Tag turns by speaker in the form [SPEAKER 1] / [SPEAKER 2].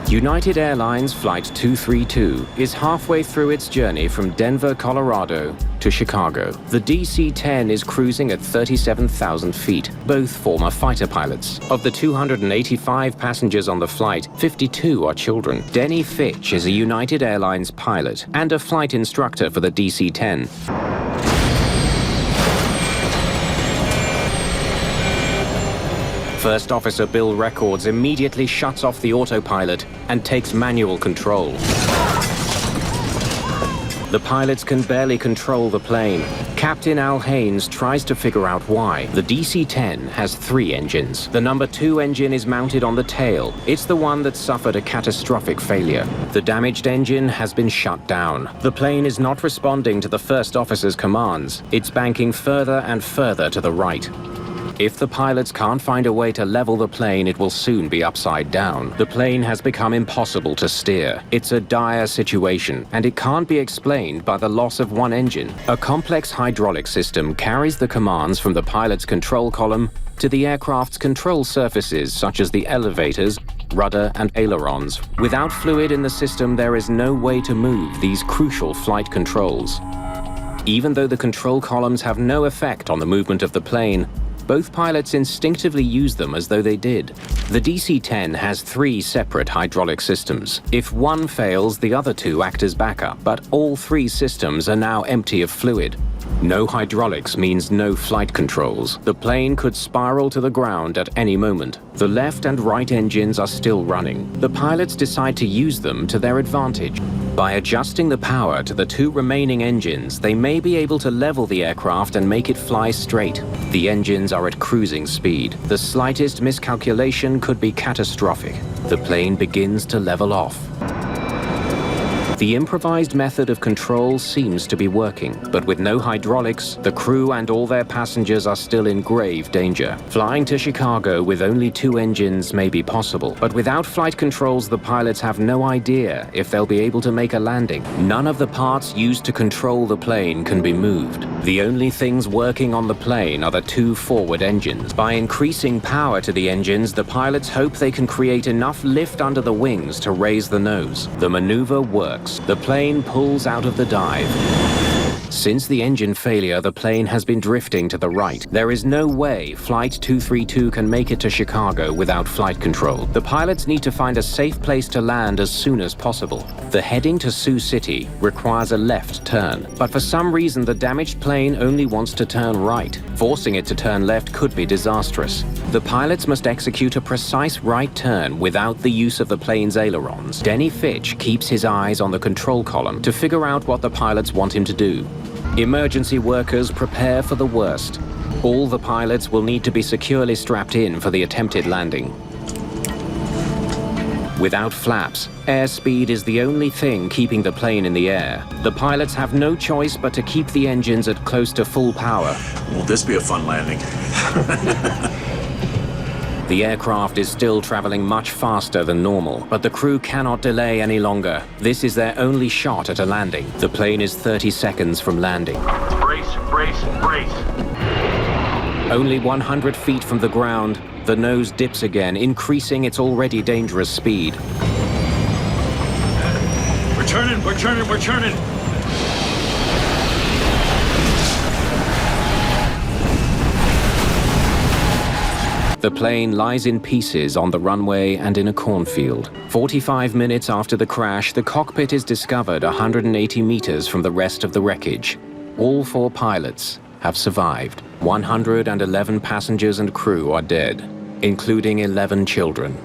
[SPEAKER 1] United Airlines Flight 232 is halfway through its journey from Denver, Colorado to Chicago. The DC-10 is cruising at 37,000 feet, both former fighter pilots. Of the 285 passengers on the flight, 52 are children. Denny Fitch is a United Airlines pilot and a flight instructor for the DC-10. First Officer Bill Records immediately shuts off the autopilot and takes manual control. The pilots can barely control the plane. Captain Al Haynes tries to figure out why. The DC-10 has 3 engines. The number 2 engine is mounted on the tail. It's the one that suffered a catastrophic failure. The damaged engine has been shut down. The plane is not responding to the first officer's commands. It's banking further and further to the right. If the pilots can't find a way to level the plane, it will soon be upside down. The plane has become impossible to steer. It's a dire situation, and it can't be explained by the loss of one engine. A complex hydraulic system carries the commands from the pilot's control column to the aircraft's control surfaces, such as the elevators, rudder, and ailerons. Without fluid in the system, there is no way to move these crucial flight controls. Even though the control columns have no effect on the movement of the plane, both pilots instinctively use them as though they did. The DC-10 has 3 separate hydraulic systems. If one fails, the other 2 act as backup, but all 3 systems are now empty of fluid. No hydraulics means no flight controls. The plane could spiral to the ground at any moment. The left and right engines are still running. The pilots decide to use them to their advantage. By adjusting the power to the 2 remaining engines, they may be able to level the aircraft and make it fly straight. The engines are at cruising speed. The slightest miscalculation could be catastrophic. The plane begins to level off. The improvised method of control seems to be working, but with no hydraulics, the crew and all their passengers are still in grave danger. Flying to Chicago with only 2 engines may be possible, but without flight controls, the pilots have no idea if they'll be able to make a landing. None of the parts used to control the plane can be moved. The only things working on the plane are the 2 forward engines. By increasing power to the engines, the pilots hope they can create enough lift under the wings to raise the nose. The maneuver works. The plane pulls out of the dive. Since the engine failure, the plane has been drifting to the right. There is no way Flight 232 can make it to Chicago without flight control. The pilots need to find a safe place to land as soon as possible. The heading to Sioux City requires a left turn, but for some reason the damaged plane only wants to turn right. Forcing it to turn left could be disastrous. The pilots must execute a precise right turn without the use of the plane's ailerons. Denny Fitch keeps his eyes on the control column to figure out what the pilots want him to do. Emergency workers prepare for the worst. All the pilots will need to be securely strapped in for the attempted landing. Without flaps, airspeed is the only thing keeping the plane in the air. The pilots have no choice but to keep the engines at close to full power.
[SPEAKER 2] Won't this be a fun landing?
[SPEAKER 1] The aircraft is still traveling much faster than normal, but the crew cannot delay any longer. This is their only shot at a landing. The plane is 30 seconds from landing.
[SPEAKER 3] Brace, brace, brace.
[SPEAKER 1] Only 100 feet from the ground, the nose dips again, increasing its already dangerous speed.
[SPEAKER 2] We're turning, we're turning, we're turning.
[SPEAKER 1] The plane lies in pieces on the runway and in a cornfield. 45 minutes after the crash, the cockpit is discovered 180 meters from the rest of the wreckage. All 4 pilots have survived. 111 passengers and crew are dead, including 11 children.